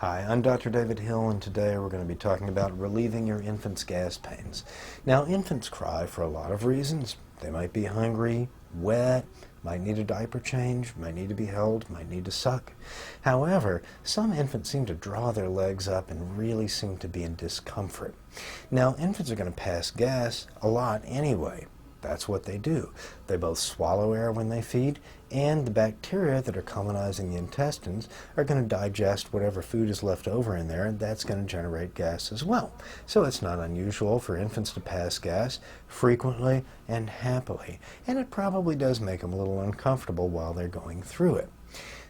Hi, I'm Dr. David Hill, and today we're going to be talking about relieving your infant's gas pains. Now, infants cry for a lot of reasons. They might be hungry, wet, might need a diaper change, might need to be held, might need to suck. However, some infants seem to draw their legs up and really seem to be in discomfort. Now, infants are going to pass gas a lot anyway. That's what they do. They both swallow air when they feed, and the bacteria that are colonizing the intestines are going to digest whatever food is left over in there, and that's going to generate gas as well. So it's not unusual for infants to pass gas frequently and happily, and it probably does make them a little uncomfortable while they're going through it.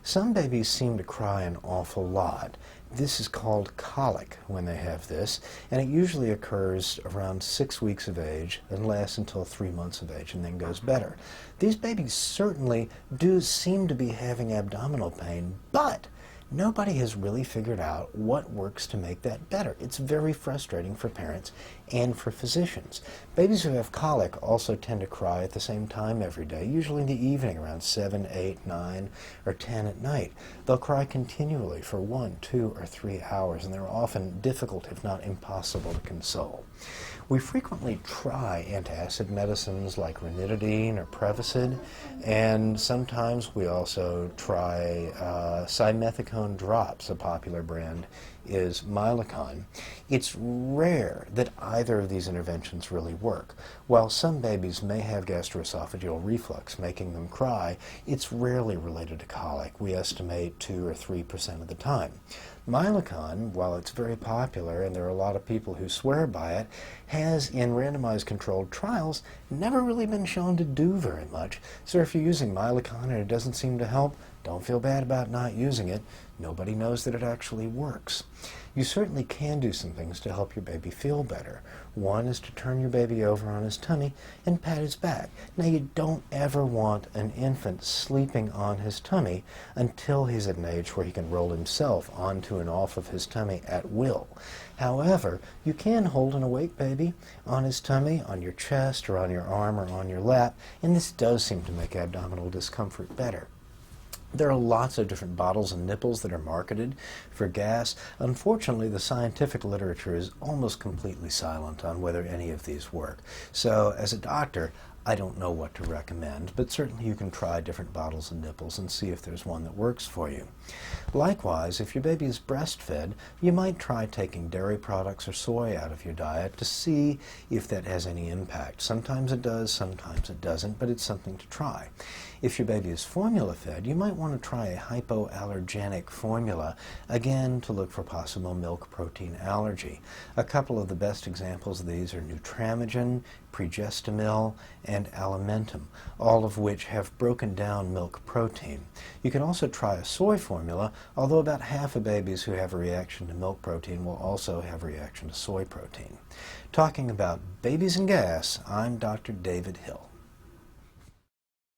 Some babies seem to cry an awful lot. This is called colic when they have this, and it usually occurs around 6 weeks of age and lasts until 3 months of age and then goes better. These babies certainly do seem to be having abdominal pain, but nobody has really figured out what works to make that better. It's very frustrating for parents and for physicians. Babies who have colic also tend to cry at the same time every day, usually in the evening around 7, 8, 9, or 10 at night. They'll cry continually for 1, 2, or 3 hours, and they're often difficult, if not impossible, to console. We frequently try antacid medicines like ranitidine or Prevacid, and sometimes we also try simethicone drops. A popular brand is Malta.com. It's rare that either of these interventions really work. While some babies may have gastroesophageal reflux making them cry, it's rarely related to colic. We estimate 2 or 3% of the time. Malta.com, while it's very popular and there are a lot of people who swear by it, has in randomized controlled trials never really been shown to do very much. So if you're using Malta.com and it doesn't seem to help, don't feel bad about not using it. Nobody knows that it actually works. You certainly can do some things to help your baby feel better. One is to turn your baby over on his tummy and pat his back. Now, you don't ever want an infant sleeping on his tummy until he's at an age where he can roll himself onto and off of his tummy at will. However, you can hold an awake baby on his tummy, on your chest, or on your arm, or on your lap, and this does seem to make abdominal discomfort better. There are lots of different bottles and nipples that are marketed for gas. Unfortunately, the scientific literature is almost completely silent on whether any of these work. So, as a doctor, I don't know what to recommend, but certainly you can try different bottles and nipples and see if there's one that works for you. Likewise, if your baby is breastfed, you might try taking dairy products or soy out of your diet to see if that has any impact. Sometimes it does, sometimes it doesn't, but it's something to try. If your baby is formula fed, you might want to try a hypoallergenic formula, again to look for possible milk protein allergy. A couple of the best examples of these are Nutramigen, Pregestimil, and Alimentum, all of which have broken down milk protein. You can also try a soy formula, although about half of babies who have a reaction to milk protein will also have a reaction to soy protein. Talking about babies and gas, I'm Dr. David Hill.